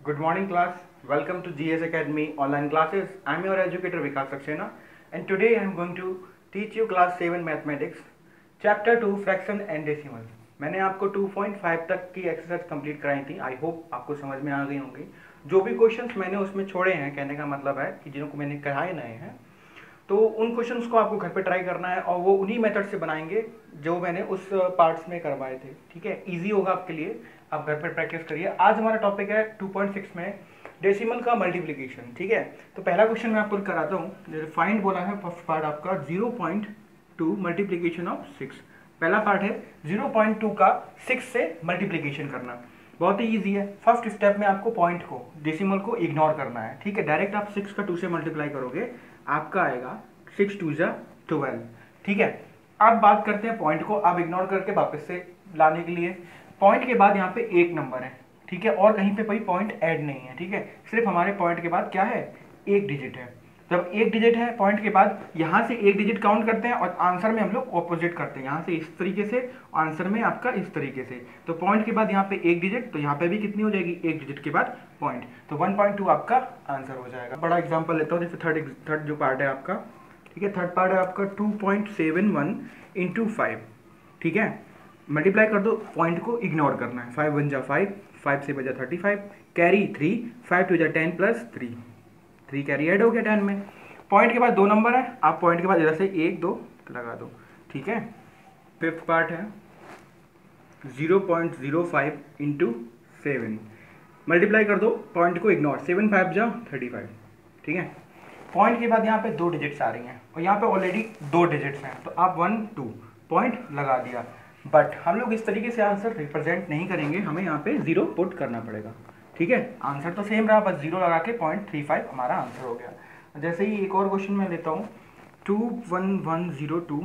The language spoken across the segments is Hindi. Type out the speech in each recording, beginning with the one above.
Good morning class. Welcome to GS Academy online classes. I am your educator Vikas Saxena and today I am going to teach you class 7 mathematics chapter 2 fraction and decimal. मैंने आपको 2.5 तक की एक्सरसाइज कंप्लीट कराई थी. आई होप आपको समझ में आ गई होंगी. जो भी क्वेश्चंस मैंने उसमें छोड़े हैं, कहने का मतलब है कि जिनको मैंने कराए नए हैं, तो उन क्वेश्चंस को आपको घर पे ट्राई करना है और वो उन्हीं मेथड से बनाएंगे जो मैंने उस पार्ट्स में करवाए थे. ठीक है, इजी होगा आपके लिए. आप घर पर प्रैक्टिस करिए. आज हमारा टॉपिक है 2.6 में डेसिमल का मल्टीप्लिकेशन. ठीक है, तो पहला क्वेश्चन मैं आपको कराता हूँ. फाइंड बोला है फर्स्ट पार्ट आपका 0.2 मल्टीप्लिकेशन ऑफ 6. पहला पार्ट है 0.2 का 6 से मल्टीप्लिकेशन करना. बहुत ही ईजी है. फर्स्ट स्टेप में आपको पॉइंट को, डेसिमल को इग्नोर करना है. ठीक है, डायरेक्ट आप 6 का 2 से मल्टीप्लाई करोगे, आपका आएगा 6 2 जा 12. ठीक है, अब बात करते हैं पॉइंट को. आप इग्नोर करके वापस से लाने के लिए पॉइंट के बाद यहाँ पे एक नंबर है. ठीक है, और कहीं पे कोई पॉइंट ऐड नहीं है. ठीक है, सिर्फ हमारे पॉइंट के बाद क्या है, एक डिजिट है. जब एक डिजिट है पॉइंट के बाद, यहाँ से एक डिजिट काउंट करते हैं और आंसर में हम लोग ऑपोजिट करते हैं. यहाँ से इस तरीके से, आंसर में आपका इस तरीके से. तो पॉइंट के बाद यहाँ पे एक डिजिट, तो यहाँ पे भी कितनी हो जाएगी, एक डिजिट के बाद पॉइंट. तो 1.2 आपका आंसर हो जाएगा. बड़ा एग्जाम्पल लेता हूँ. जैसे थर्ड जो पार्ट है आपका, ठीक है, थर्ड पार्ट है आपका 2.71 इंटू 5. ठीक है, मल्टीप्लाई कर दो, पॉइंट को इग्नोर करना है. 5 1 जा 5, 5 से बजा 35, कैरी 3, 5 2 जा 10 प्लस 3 कैरी ऐड हो गया 10 में. पॉइंट के बाद दो नंबर है, आप पॉइंट के बाद इधर से 1 2 लगा दो. ठीक है, फिफ्थ पार्ट है 0.05 इंटू 7. मल्टीप्लाई कर दो, पॉइंट को इग्नोर, 7 5 जा 35. ठीक है, पॉइंट के बाद यहाँ पे दो डिजिट्स आ रही हैं और यहाँ पे ऑलरेडी दो डिजिट्स हैं, तो आप 1 2 पॉइंट लगा दिया. बट हम लोग इस तरीके से आंसर रिप्रेजेंट नहीं करेंगे, हमें यहाँ पे 0 पुट करना पड़ेगा. ठीक है, आंसर तो सेम रहा, बस 0 लगा के 0.35 हमारा आंसर हो गया. जैसे ही एक और क्वेश्चन मैं लेता हूँ 21102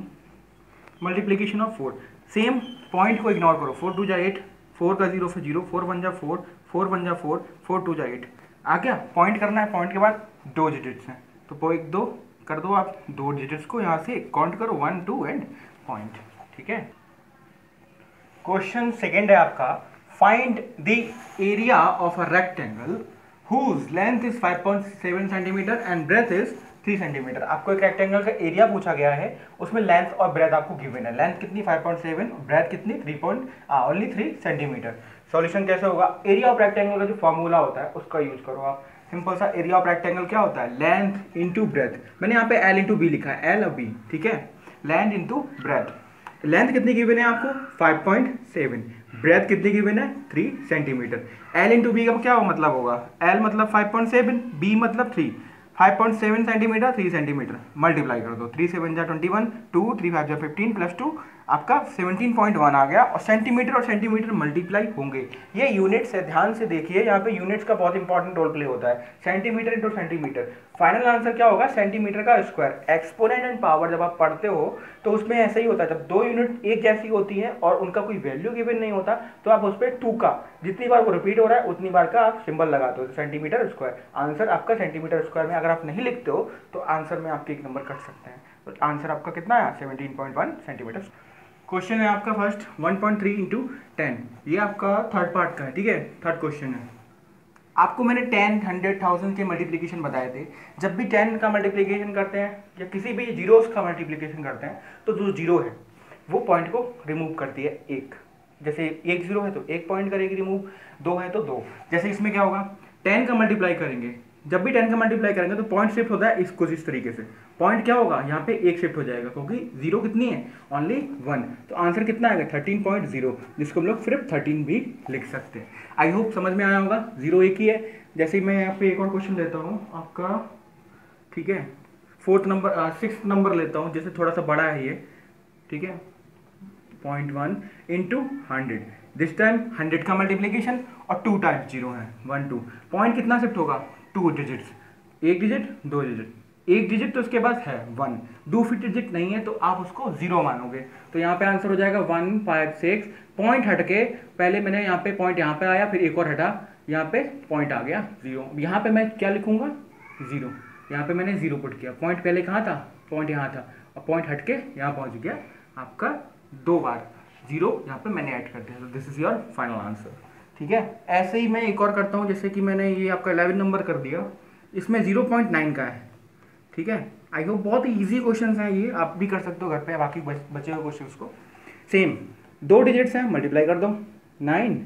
मल्टीप्लीकेशन ऑफ 4. सेम पॉइंट को इग्नोर करो. 4 2 जा 8, 4 का 0 फिर 0, 4 1 जा 4, 4 1 जा 4, 4 2 जा 8. आ गया, पॉइंट करना है. पॉइंट के बाद दो डिजिट्स हैं, तो 1 2 कर दो. आप दो डिजिट्स को यहाँ से काउंट करो, 1 2 एंड पॉइंट. ठीक है, क्वेश्चन सेकेंड है आपका, find the area of a rectangle whose length is 5.7 centimetre and breadth is 3 centimetre. आपको एक रेक्टेंगल का एरिया पूछा गया है, उसमें लेंथ और ब्रेथ आपको गिवन है. लेंथ कितनी 5.7, ब्रेथ कितनी ओनली 3 सेंटीमीटर. सॉल्यूशन कैसे होगा, एरिया ऑफ रेक्टेंगल का जो फॉर्मूला होता है उसका यूज करो आप. सिंपल सा, एरिया ऑफ रेक्टेंगल क्या होता है, लेंथ इंटू ब्रेथ. मैंने यहाँ पे एल इंटू बी लिखा है, एल और बी. ठीक है, लेंथ इंटू ब्रेथ. लेंथ कितनी गिवन है आपको 5.7, ब्रेथ कितनी गिवन है 3 सेंटीमीटर. एल इंटू बी का क्या मतलब होगा, एल मतलब 5.7, बी मतलब 3, 5.7 सेंटीमीटर 3 सेंटीमीटर. मल्टीप्लाई कर दो, 3 7 जा 21, 2 3 5 जा 15 प्लस 2 आपका 17.1 आ गया. और सेंटीमीटर और सेंटीमीटर मल्टीप्लाई होंगे. ये यूनिट्स है, ध्यान से देखिए, यहाँ पे यूनिट्स का बहुत इंपॉर्टेंट रोल प्ले होता है. Centimetre into centimetre. Final answer क्या होगा, सेंटीमीटर का स्क्वायर. एक्सपोनेंट एंड पावर जब आप पढ़ते हो तो उसमें ऐसा ही होता है, जब दो यूनिट एक जैसी होती है और उनका कोई वैल्यू गिवन नहीं होता, तो आप उस पर 2 का जितनी बार वो रिपीट हो रहा है उतनी बार का आप सिंबल लगाते हो, सेंटीमीटर स्क्वायर. आंसर आपका सेंटीमीटर स्क्वायर में अगर आप नहीं लिखते हो तो आंसर में आपके एक नंबर कट सकते हैं. तो आंसर आपका कितना है, 17.1 सेंटीमीटर. क्वेश्चन है आपका फर्स्ट 1.3 इंटू 10. ये आपका थर्ड पार्ट का है. ठीक है, थर्ड क्वेश्चन है. आपको मैंने 10 100 1000 के मल्टीप्लिकेशन बताए थे. जब भी 10 का मल्टीप्लिकेशन करते हैं या किसी भी जीरोस का मल्टीप्लिकेशन करते हैं, तो जो जीरो है वो पॉइंट को रिमूव करती है एक. जैसे एक जीरो है तो एक पॉइंट करेगी रिमूव, दो है तो दो. जैसे इसमें क्या होगा, 10 का मल्टीप्लाई करेंगे, जब भी 10 का मल्टीप्लाई करेंगे तो पॉइंट शिफ्ट होता है इसको इस तरीके से. पॉइंट क्या होगा, यहाँ पे एक शिफ्ट हो जाएगा क्योंकि जीरो कितनी है, ओनली 1. तो आंसर कितना आएगा 13.0, जिसको हम लोग सिर्फ 13 भी लिख सकते हैं. आई होप समझ में आया होगा. जीरो एक ही है. जैसे मैं यहाँ पे एक और क्वेश्चन लेता हूँ आपका. ठीक है, सिक्स नंबर लेता हूँ, जैसे थोड़ा सा बड़ा है ये. ठीक है, 0.1 इंटू 100. दिस टाइम 100 का मल्टीप्लीकेशन और 2 टाइम्स जीरो है 1 2. पॉइंट कितना शिफ्ट होगा, 2 डिजिट्स. एक डिजिट दो डिजिट, एक डिजिट तो उसके पास है 1, 2 डिजिट नहीं है तो आप उसको 0 मानोगे. तो यहाँ पे आंसर हो जाएगा 1 5 6. पॉइंट हट के, पहले मैंने यहाँ पे पॉइंट यहाँ पे आया, फिर एक और हटा, यहाँ पे पॉइंट आ गया 0. यहाँ पे मैं क्या लिखूंगा 0. यहाँ पे मैंने 0 पुट किया. पॉइंट पहले कहाँ था, पॉइंट यहाँ था, और पॉइंट हट के यहाँ पहुँच गया आपका 2 बार 0. यहाँ पे मैंने ऐड कर दिया. तो this is your final answer. ठीक है। ऐसे ही मैं एक और करता हूँ, जैसे कि मैंने ये आपका 11 नंबर कर दिया, इसमें 0.9 का है, ठीक है। आई होप बहुत ही ईजी क्वेश्चन हैं ये, आप भी कर सकते हो घर पे बाकी बचे हुए क्वेश्चन को। सेम 2 डिजिट्स हैं, मल्टीप्लाई कर दो 9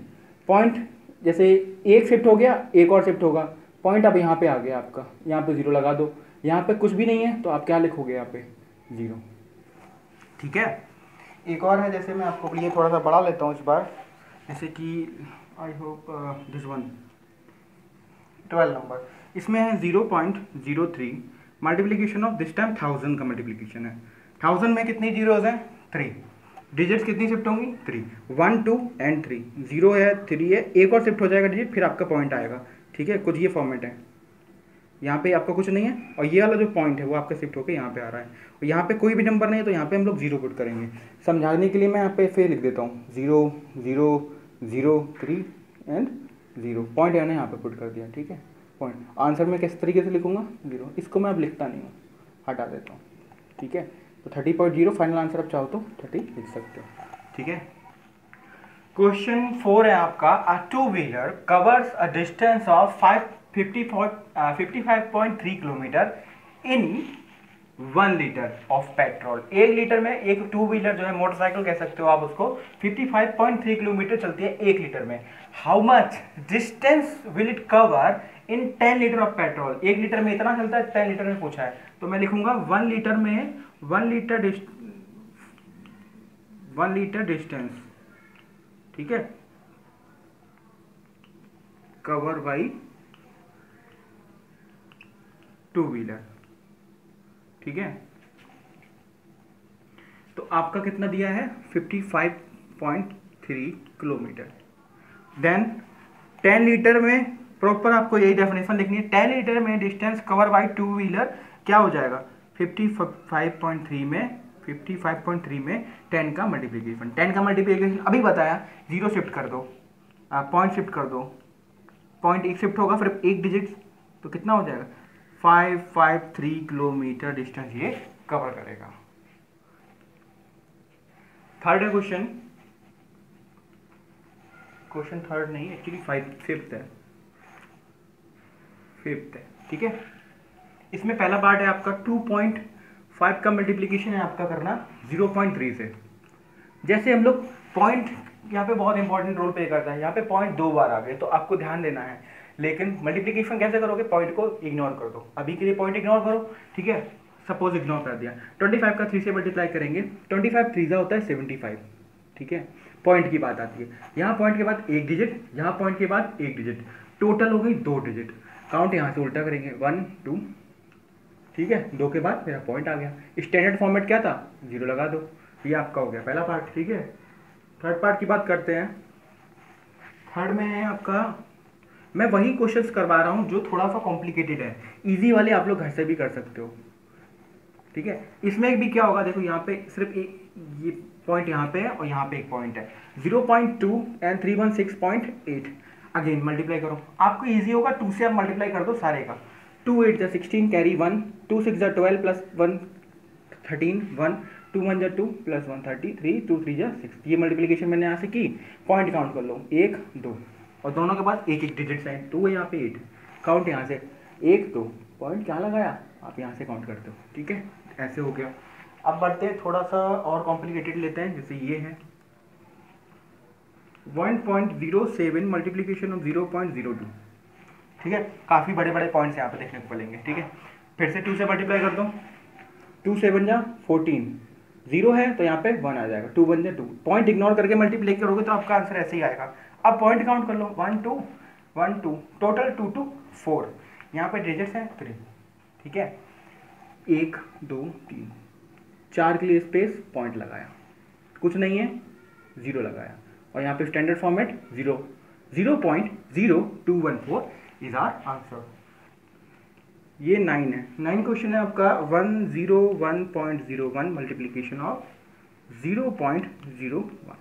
पॉइंट, जैसे एक शिफ्ट हो गया एक और शिफ्ट होगा, पॉइंट अब यहाँ पे आ गया आपका, यहाँ पे 0 लगा दो, यहाँ पे कुछ भी नहीं है तो आप क्या लिखोगे यहाँ पे 0, ठीक है। एक और है, जैसे मैं आपको ये थोड़ा सा बढ़ा लेता हूँ इस बार, जैसे कि I hope this one 12 number, इसमें है 0.03 मल्टीप्लीकेशन ऑफ दिस टाइम 1000 का मल्टीप्लीकेशन है। 1000 में कितनी जीरोज हैं 3, डिजिट्स कितनी शिफ्ट होंगी 3, 1 2 एंड 3, 0 है 3 है, एक और शिफ्ट हो जाएगा डिजिट, फिर आपका पॉइंट आएगा, ठीक है। कुछ ये फॉर्मेट है, यहाँ पे आपका कुछ नहीं है और ये वाला जो पॉइंट है वो आपका शिफ्ट होकर यहाँ पे आ रहा है, और यहाँ पे कोई भी नंबर नहीं है तो यहाँ पे हम लोग 0 पुट करेंगे। समझाने के लिए मैं यहाँ पे फिर लिख देता हूँ 0 0 0 3 एंड 0, पॉइंट मैंने यहाँ पे पुट कर दिया, ठीक है। पॉइंट आंसर में किस तरीके से लिखूंगा 0, इसको मैं अब लिखता नहीं हूँ, हटा देता हूँ, ठीक है। तो 30.0 फाइनल आंसर आप चाहो तो 30 लिख सकते हो, ठीक है। क्वेश्चन 4 है आपका, a two wheeler covers a distance of 55.3 kilometre in 1 litre of petrol. 1 litre में एक टू व्हीलर जो है, मोटरसाइकिल कह सकते हो आप उसको, 55.3 किलोमीटर चलती है 1 लीटर में। How much distance will it cover in 10 litre of petrol. 1 litre में इतना चलता है, 10 लीटर में पूछा है, तो मैं लिखूंगा 1 लीटर में 1 लीटर डिस्टेंस, ठीक है, कवर बाई टू व्हीलर, ठीक है। तो आपका कितना दिया है 55.3 किलोमीटर। देन 10 लीटर में प्रॉपर आपको यही डेफिनेशन लिखनी है, 10 लीटर में distance cover by two wheeler क्या हो जाएगा 55.3 में 10 का मल्टीप्लीकेशन, 10 का मल्टीप्लीकेशन अभी बताया, 0 शिफ्ट कर दो, पॉइंट शिफ्ट कर दो, पॉइंट एक शिफ्ट होगा फिर एक डिजिट, तो कितना हो जाएगा 553 किलोमीटर डिस्टेंस ये कवर करेगा। थर्ड है क्वेश्चन थर्ड नहीं एक्चुअली फिफ्थ है, ठीक है। इसमें पहला पार्ट है आपका 2.5 का मल्टीप्लीकेशन है आपका करना 0.3 से। जैसे हम लोग पॉइंट यहाँ पे बहुत इंपॉर्टेंट रोल प्ले करता है, यहाँ पे पॉइंट 2 बार आ गए तो आपको ध्यान देना है, लेकिन मल्टीप्लीकेशन कैसे करोगे, पॉइंट को इग्नोर कर दो, अभी के लिए पॉइंट इग्नोर करो, ठीक है। सपोज इग्नोर कर दिया, 25 का 3 से मल्टीप्लाई करेंगे, 25 3 होता है 75, ठीक है। पॉइंट की बात आती है, यहाँ पॉइंट के बाद एक डिजिट, यहाँ पॉइंट के बाद एक डिजिट, टोटल हो गई 2 डिजिट। काउंट यहाँ से उल्टा करेंगे 1 2, ठीक है, 2 के बाद मेरा पॉइंट आ गया। स्टैंडर्ड फॉर्मेट क्या था 0 लगा दो, ये आपका हो गया पहला पार्ट, ठीक है। थर्ड पार्ट की बात करते हैं। थर्ड में है आपका, मैं वही क्वेश्चंस करवा रहा हूँ जो थोड़ा सा कॉम्प्लिकेटेड है, इजी वाले आप लोग घर से भी कर सकते हो, ठीक है। इसमें भी क्या होगा, देखो यहाँ पे सिर्फ एक ये पॉइंट यहाँ पे है और यहाँ पे एक पॉइंट है, 0.2 एंड 316.8, अगेन मल्टीप्लाई करो, आपको इजी होगा 2 से आप मल्टीप्लाई कर दो सारे का, 2 8 जा 16 कैरी 1, 2 6 जा 12 प्लस 1 13 1, 2 1 जा 2 प्लस 1 33, 2 3 जा 6, ये मल्टीप्लीकेशन मैंने यहाँ से की। पॉइंट काउंट कर लो 1 2 और दोनों के बाद एक एक डिजिट है, 2 है यहाँ पे 8, काउंट यहाँ से 1 2, पॉइंट क्या लगाया आप यहाँ से काउंट करते हो, ठीक है। ऐसे हो गया। अब बढ़ते हैं थोड़ा सा और कॉम्प्लिकेटेड लेते हैं, जैसे ये है 1.07 मल्टीप्लीकेशन ऑफ 0.02, ठीक है। काफ़ी बड़े बड़े पॉइंट्स यहाँ पे देखने को मिलेंगे, ठीक है। फिर से 2 से मल्टीप्लाई कर दो, 2 7 जा 14, 0 है तो यहाँ पे 1 आ जाएगा, 2 1 जा 2, पॉइंट इग्नोर करके मल्टीप्लाई करोगे तो आपका आंसर ऐसे ही आएगा। अब पॉइंट काउंट कर लो 1 2 1 2, टोटल 2 2 4, यहाँ पे डिजिट्स हैं 3, ठीक है। 1 2 3 4 के लिए स्पेस पॉइंट लगाया, कुछ नहीं है 0 लगाया, और यहाँ पे standard format 0.0214 is our answer. ये 9 है, 9 क्वेश्चन है आपका 101.01 मल्टीप्लीकेशन ऑफ 0.01,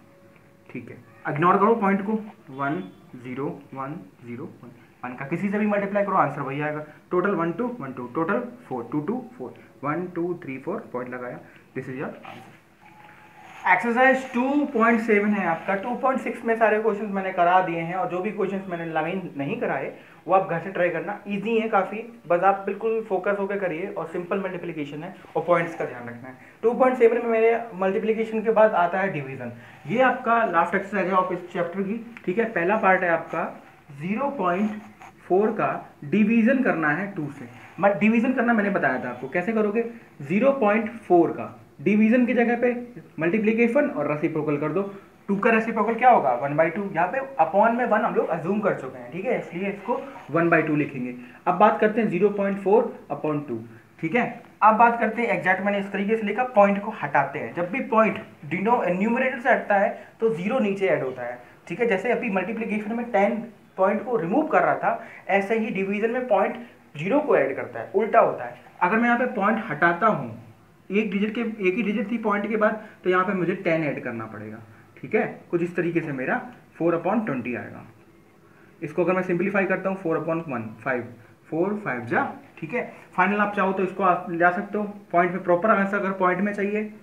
ठीक है। इग्नोर करो पॉइंट को, 1 0 1 0 1 का किसी से भी मल्टीप्लाई करो आंसर वही आएगा। टोटल 1 2 1 2, टोटल 4 2 2 4, 1 2 3 4 पॉइंट लगाया, this is your answer. Exercise 2.7 है आपका। 2.6 में सारे क्वेश्चंस मैंने करा दिए हैं, और जो भी क्वेश्चंस मैंने नहीं कराए वो आप घर से ट्राई करना। इजी है काफ़ी, बस आप बिल्कुल फोकस होकर करिए, और सिंपल मल्टीप्लिकेशन है और पॉइंट्स का ध्यान रखना है। 2.7 में मेरे मल्टीप्लिकेशन के बाद आता है डिवीजन। ये आपका लास्ट एक्सरसाइज है ऑफ इस चैप्टर की, ठीक है। पहला पार्ट है आपका 0.4 का डिवीजन करना है 2 से। डिवीजन करना मैंने बताया था आपको, कैसे करोगे। 0.4 का डिवीजन की जगह पे मल्टीप्लीकेशन और रेसिप्रोकल कर दो। 2 का रेसिप्रोकल क्या होगा 1/2। यहाँ पे अपॉन में 1 हम लोग अज्यूम कर चुके हैं, ठीक है, इसलिए इसको 1/2 लिखेंगे। अब बात करते हैं 0.4/2, ठीक है। अब बात करते हैं एग्जैक्ट, मैंने इस तरीके से लिखा, पॉइंट को हटाते हैं। जब भी पॉइंट न्यूमरेटर से हटता है तो 0 नीचे ऐड होता है, ठीक है। जैसे अभी मल्टीप्लीकेशन में 10 पॉइंट को रिमूव कर रहा था, ऐसे ही डिवीजन में पॉइंट 0 को ऐड करता है, उल्टा होता है। अगर मैं यहाँ पे पॉइंट हटाता हूँ, एक ही डिजिट थी पॉइंट के बाद, तो यहाँ पे मुझे 10 ऐड करना पड़ेगा, ठीक है। कुछ इस तरीके से मेरा 4/20 आएगा। इसको अगर मैं सिंप्लीफाई करता हूँ 4/1 5 4 5 जा, ठीक है। फाइनल आप चाहो तो इसको आप जा सकते हो पॉइंट में, प्रॉपर आंसर अगर पॉइंट में चाहिए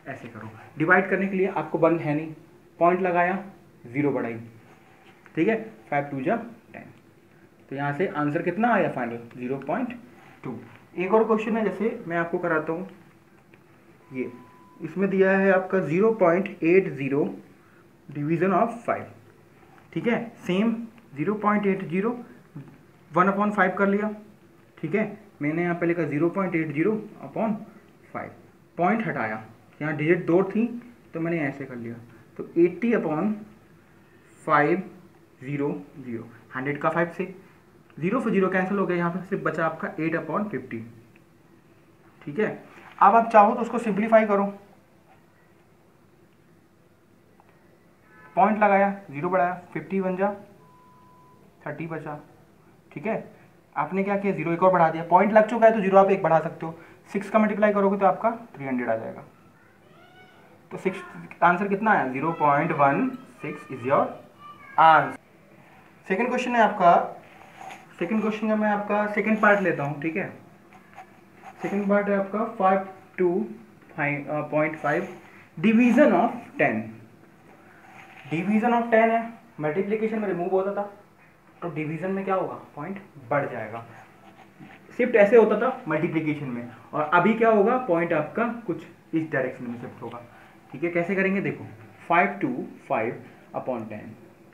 ऐसे करो। डिवाइड करने के लिए आपको 1 है नहीं, पॉइंट लगाया 0 बढ़ाई, ठीक है। 5 2 जा 10, तो यहाँ से आंसर कितना आया फाइनल 0.2। एक और क्वेश्चन है, जैसे मैं आपको कराता हूँ, ये इसमें दिया है आपका 0.80 डिवीजन ऑफ 5, ठीक है। सेम 0.80 1/5 कर लिया, ठीक है। मैंने यहाँ पे लिखा 0.80/5, पॉइंट हटाया, यहाँ डिजिट 2 थी तो मैंने ऐसे कर लिया, तो 80/5 0 0, 100 का 5 से 0 से 0 कैंसिल हो गया, यहाँ पे सिर्फ बचा आपका 8/50, ठीक है। अब आप चाहो तो उसको सिंप्लीफाई करो, पॉइंट लगाया 0 बढ़ाया 50 बन जा 30 बचा, ठीक है। आपने क्या किया 0 एक और बढ़ा दिया, पॉइंट लग चुका है तो 0 आप एक बढ़ा सकते हो। 6 का मल्टीप्लाई करोगे तो आपका 300 आ जाएगा। तो 6 आंसर कितना आया 0.16 is your answer. Second question है आपका, सेकंड क्वेश्चन का मैं आपका सेकंड पार्ट लेता हूँ, ठीक है। सेकंड पार्ट है आपका 5.5 डिवीजन ऑफ 10। डिवीजन ऑफ 10 है, मल्टीप्लिकेशन में रिमूव होता था, तो डिवीजन में क्या होगा पॉइंट बढ़ जाएगा। शिफ्ट ऐसे होता था मल्टीप्लिकेशन में, और अभी क्या होगा पॉइंट आपका कुछ इस डायरेक्शन में शिफ्ट होगा, ठीक है। कैसे करेंगे देखो, 5 2 5/10,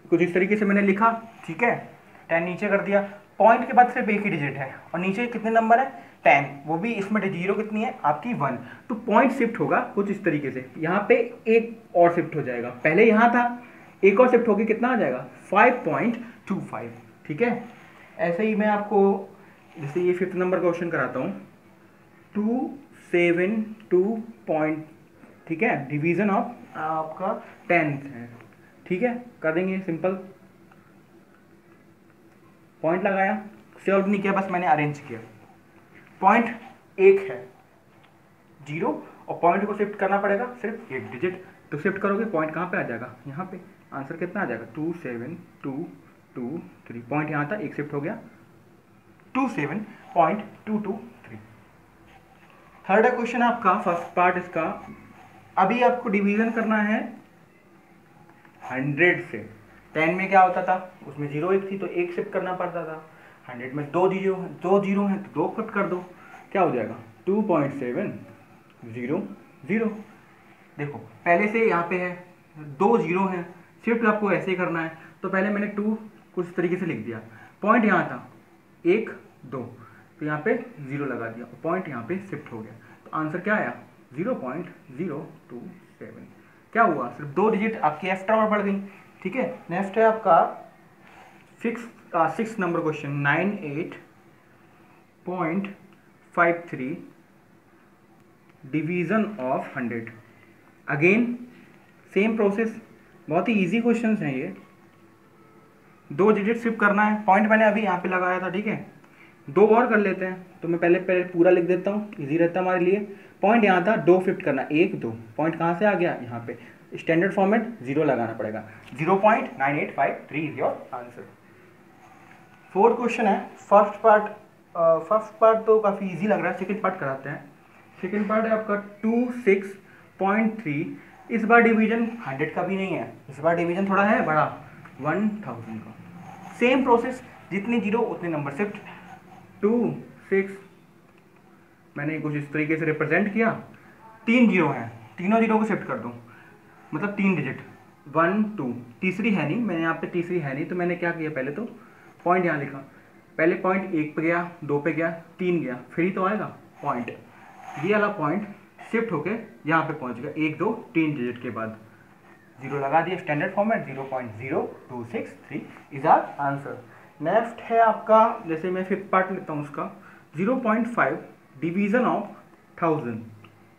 कुछ इस तरीके से मैंने लिखा, ठीक है। 10 नीचे कर दिया, पॉइंट के बाद सिर्फ एक ही डिजिट है, और नीचे कितने नंबर है 10, वो भी इसमें 0 कितनी है आपकी 1, तो पॉइंट शिफ्ट होगा कुछ इस तरीके से। यहाँ पे एक और शिफ्ट हो जाएगा, पहले यहाँ था, एक और शिफ्ट होगी, कितना आ जाएगा 5.25, ठीक है। ऐसे ही मैं आपको जैसे ये 5th नंबर क्वेश्चन कराता हूँ, 272 पॉइंट, ठीक है, डिवीजन ऑफ आपका 10 है, ठीक है। कर देंगे सिंपल, पॉइंट लगाया, सॉल्व नहीं किया, बस मैंने अरेंज किया। पॉइंट 1 है 0, और पॉइंट को शिफ्ट करना पड़ेगा सिर्फ एक डिजिट, तो शिफ्ट करोगे पॉइंट कहाँ पे आ जाएगा, यहाँ पे। आंसर कितना आ जाएगा 27223, पॉइंट यहाँ था, एक शिफ्ट हो गया 27.223। थर्ड क्वेश्चन आपका, फर्स्ट पार्ट इसका, अभी आपको डिवीजन करना है 100 से। 10 में क्या होता था, उसमें 0 एक थी तो एक शिफ्ट करना पड़ता था, 100 में 2 जीरो हैं तो 2 शिफ्ट कर दो, क्या हो जाएगा 2.700। देखो पहले से यहाँ पे है 2 0 हैं, शिफ्ट आपको ऐसे ही करना है, तो पहले मैंने 2 कुछ तरीके से लिख दिया, पॉइंट यहाँ था 1 2, तो यहाँ पे 0 लगा दिया, पॉइंट यहाँ पे शिफ्ट हो गया, तो आंसर क्या आया 0.027। क्या हुआ, सिर्फ 2 डिजिट आपकी एक्स्ट्रा और बढ़ गई, ठीक है। नेक्स्ट है आपका 6 number question, 98.53 division of 100। Again same process, बहुत ही इजी क्वेश्चंस हैं ये। 2 डिजिट शिफ्ट करना है, पॉइंट मैंने अभी यहाँ पे लगाया था, ठीक है। 2 और कर लेते हैं, तो मैं पहले पूरा लिख देता हूँ, इजी रहता है हमारे लिए। पॉइंट यहाँ था, 2 शिफ्ट करना, 1 2, पॉइंट कहाँ से आ गया यहाँ पे, स्टैंडर्ड फॉर्मेट 0 लगाना पड़ेगा, 0.9853 is your answer. Fourth question है, फर्स्ट पार्ट तो काफ़ी इजी लग रहा है, सेकंड पार्ट कराते हैं। सेकंड पार्ट है आपका 26.3 इस बार डिवीजन 100 का भी नहीं है, इस बार डिवीजन थोड़ा है बड़ा, 1000 का। सेम प्रोसेस, जितने जीरो उतने नंबर शिफ्ट। 2 6 मैंने कुछ इस तरीके से रिप्रेजेंट किया, 3 जीरो हैं, तीनों जीरो को शिफ्ट कर दूँ, मतलब 3 डिजिट, 1 2, तीसरी है नहीं, मैंने यहाँ पे तीसरी है नहीं, तो मैंने क्या किया, पहले तो पॉइंट यहाँ लिखा, पहले पॉइंट 1 पे गया, 2 पे गया, 3 गया, फिर ही तो आएगा पॉइंट, ये वाला पॉइंट शिफ्ट होके यहाँ पे पहुँच गया, 1 2 3 डिजिट के बाद जीरो लगा दिया, standard format 0.0263 is our answer. Next है आपका, जैसे मैं 5th पार्ट लेता हूँ उसका, 0.5 डिवीजन ऑफ 1000,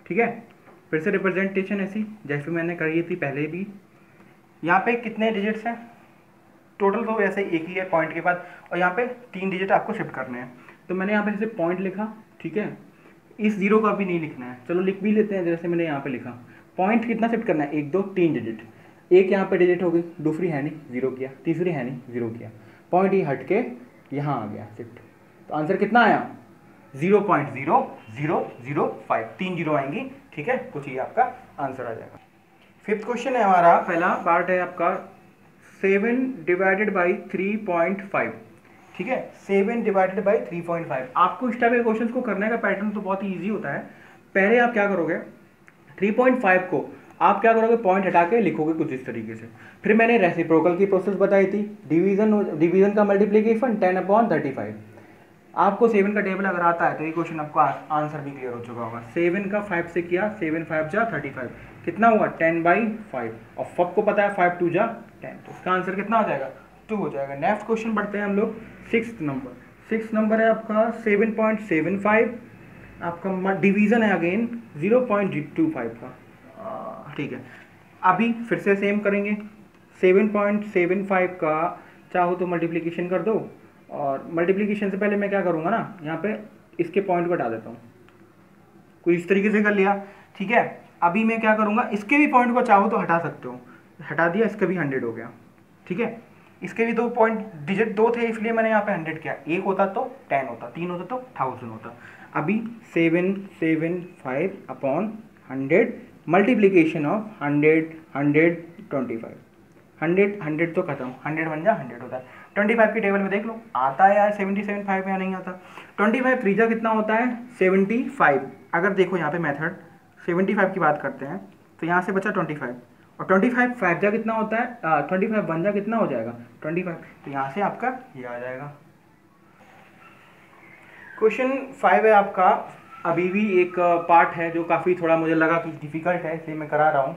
ठीक है, फिर से रिप्रेजेंटेशन ऐसी जैसे मैंने करी थी पहले भी। यहाँ पे कितने डिजिट्स हैं टोटल, तो वैसे एक ही है पॉइंट के बाद, और यहाँ पे 3 डिजिट आपको शिफ्ट करने हैं, तो मैंने यहाँ पे सिर्फ पॉइंट लिखा, ठीक है, इस जीरो का भी नहीं लिखना है, चलो लिख भी लेते हैं, जैसे मैंने यहाँ पे लिखा, पॉइंट कितना शिफ्ट करना है, 1 2 3 डिजिट, एक यहाँ पे डिजिट हो गई, दूसरी है नहीं जीरो किया, तीसरी है नहीं जीरो किया, पॉइंट ही हट के यहाँ आ गया शिफ्ट, तो आंसर कितना आया 0.0005, 3 जीरो आएंगी, ठीक है, कुछ ही आपका आंसर आ जाएगा। 5th क्वेश्चन है हमारा, पहला पार्ट है आपका 7 डिवाइडेड बाई 3.5, ठीक है, 7 डिवाइडेड बाई 3.5। आपको इस टाइप के क्वेश्चन को करने का पैटर्न तो बहुत ही ईजी होता है। पहले आप क्या करोगे, 3.5 को आप क्या करोगे, पॉइंट हटा के लिखोगे कुछ इस तरीके से, फिर मैंने रेसिप्रोकल की प्रोसेस बताई थी, डिवीजन का मल्टीप्लीकेशन 10/35। आपको 7 का टेबल अगर आता है तो ये क्वेश्चन आपको आंसर भी क्लियर हो चुका होगा। 7 का 5 से किया, 7 5 जा 35, कितना हुआ 10/5, और सबको पता है 5 2 जा 10, तो इसका आंसर कितना हो जाएगा 2 हो जाएगा। नेक्स्ट क्वेश्चन बढ़ते हैं हम लोग 6th नंबर। 6th नंबर है आपका 7.75, आपका डिवीजन है अगेन 0.25 का, ठीक है। अभी फिर से सेम करेंगे, 7.75 का चाहो तो मल्टीप्लिकेशन कर दो, और मल्टीप्लिकेशन से पहले मैं क्या करूँगा ना, यहाँ पे इसके पॉइंट को हटा देता हूँ, कुछ इस तरीके से कर लिया, ठीक है। अभी मैं क्या करूँगा, इसके भी पॉइंट को चाहो तो हटा सकते हो, हटा दिया, इसका भी 100 हो गया, ठीक है। इसके भी 2 पॉइंट डिजिट 2 थे, इसलिए मैंने यहाँ पे 100 किया, 1 होता तो 10 होता, 3 होता तो 1000 होता। अभी 775/100 मल्टीप्लीकेशन ऑफ 100 125, 100 तो खत्म, 100 बन जा 100 होता है। 25 की टेबल में देख लो, आता है यार 75 या नहीं आता। 25 3 जा कितना होता है 75, अगर देखो यहाँ पे मेथड 75 की बात करते हैं तो यहाँ से बचा 25, और 25 5 जा कितना होता है 25 1 जा कितना हो जाएगा 25, तो यहाँ से आपका ये आ जाएगा। क्वेश्चन 5 है आपका, अभी भी एक पार्ट है जो काफ़ी थोड़ा मुझे लगा कि डिफ़िकल्ट है, इसलिए मैं करा रहा हूँ।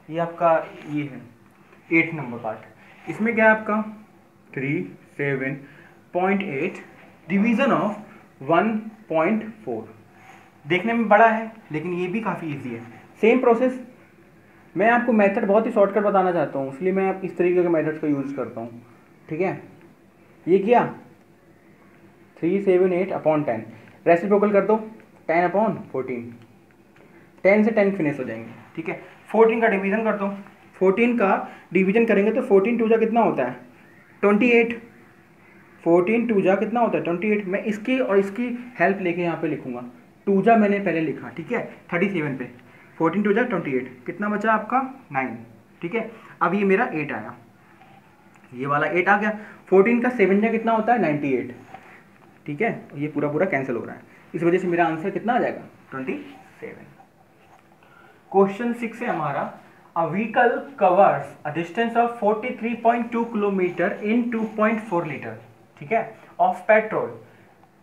ये आपका ये है 8 नंबर पार्ट। इसमें क्या है आपका 37.8 डिवीज़न ऑफ 1.4। देखने में बड़ा है लेकिन ये भी काफ़ी इजी है। सेम प्रोसेस, मैं आपको मेथड बहुत ही शॉर्टकट बताना चाहता हूँ, इसलिए मैं इस तरीके के मेथड्स का यूज़ करता हूँ, ठीक है। ये किया 378/10, रेसिप्रोकल कर दो 10/14, 10 से 10 फिनिश हो जाएंगे, ठीक है। 14 का डिवीज़न कर दो, 14 का डिवीज़न करेंगे तो 14 2 जा कितना होता है 28, 14 2 जा कितना होता है 28। मैं इसकी और इसकी हेल्प लेके यहाँ पे लिखूंगा, 2 जा मैंने पहले लिखा, ठीक है, 37 पे, 14 2 जा 28, कितना बचा आपका 9, ठीक है। अब ये मेरा 8 आया, ये वाला 8 आ गया। 14 का 7 जा कितना होता है 98, ठीक है, ये पूरा पूरा कैंसिल हो रहा है, इस वजह से मेरा आंसर कितना आ जाएगा 27। क्वेश्चन 6 है हमारा, a vehicle covers a distance of 43.2 kilometre in 2.4 litre, ठीक है, ऑफ पेट्रोल।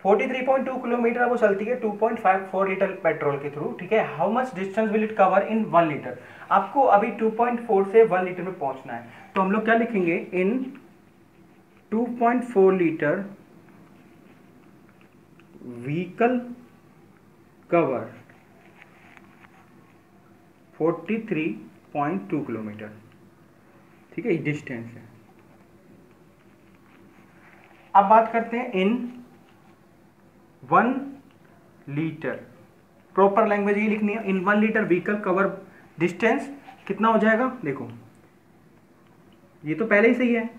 43.2 किलोमीटर वो चलती है 2.54 लीटर पेट्रोल के थ्रू, ठीक है। How much distance will it cover in 1 litre. आपको अभी 2.4 से 1 लीटर में पहुंचना है, तो हम लोग क्या लिखेंगे, इन 2.4 लीटर व्हीकल कवर 43.2 किलोमीटर, ठीक है, डिस्टेंस है। अब बात करते हैं इन 1 लीटर, प्रॉपर लैंग्वेज ये लिखनी है, इन 1 लीटर व्हीकल कवर डिस्टेंस कितना हो जाएगा। देखो ये तो पहले ही सही है,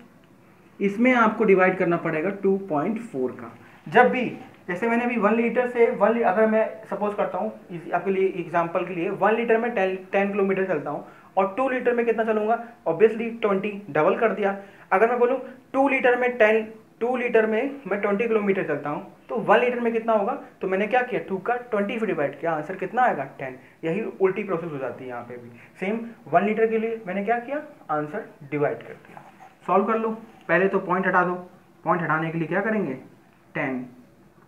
इसमें आपको डिवाइड करना पड़ेगा 2.4 का। जब भी जैसे मैंने अभी 1 लीटर से 1 अगर मैं सपोज करता हूँ आपके लिए एग्जांपल के लिए 1 लीटर में 10 किलोमीटर चलता हूँ और 2 लीटर में कितना चलूँगा, ऑब्वियसली 20, डबल कर दिया। अगर मैं बोलूँ 2 लीटर में 20 किलोमीटर चलता हूँ तो 1 लीटर में कितना होगा, तो मैंने क्या किया 2 का 20 से डिवाइड किया, आंसर कितना आएगा 10। यही उल्टी प्रोसेस हो जाती है यहाँ पे भी। सेम 1 लीटर के लिए मैंने क्या किया, आंसर डिवाइड कर दिया। सॉल्व कर लो। पहले तो पॉइंट हटा दो, पॉइंट हटाने के लिए क्या करेंगे 10,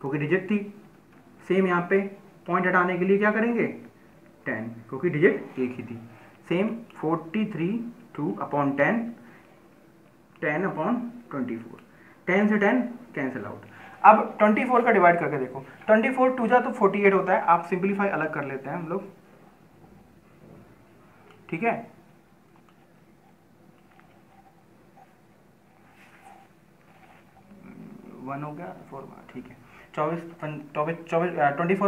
क्योंकि डिजिट थी। सेम यहाँ पे पॉइंट हटाने के लिए क्या करेंगे 10, क्योंकि डिजिट एक ही थी। सेम 43 2 अपॉन 10, 10 अपॉन 24, 10 से 10 कैंसिल आउट। अब 24 का डिवाइड करके देखो, 24 2 जा तो 48 होता है। आप सिंपलीफाई अलग कर लेते हैं हम लोग, ठीक है। वन हो गया 4, ठीक है। 24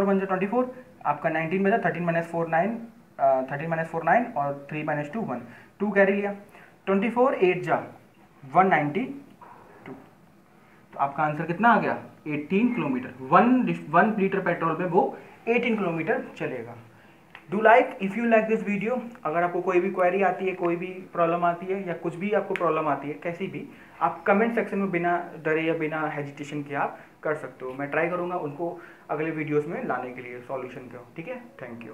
बन जाए 24, आपका 19 बजा, 13 माइनस 4 9, 9 और 3 माइनस 2 1, 2 कैरी लिया। 24 8 जा 192, तो आपका आंसर कितना आ गया 18 किलोमीटर। 1 लीटर पेट्रोल में वो 18 किलोमीटर चलेगा। Do like if you like this video. अगर आपको कोई भी क्वेरी आती है, कोई भी प्रॉब्लम आती है, या कुछ भी आपको प्रॉब्लम आती है कैसी भी, आप कमेंट सेक्शन में बिना डरे या बिना हेजिटेशन के आप कर सकते हो। मैं ट्राई करूँगा उनको अगले वीडियोस में लाने के लिए सॉल्यूशन का, ठीक है। Thank you.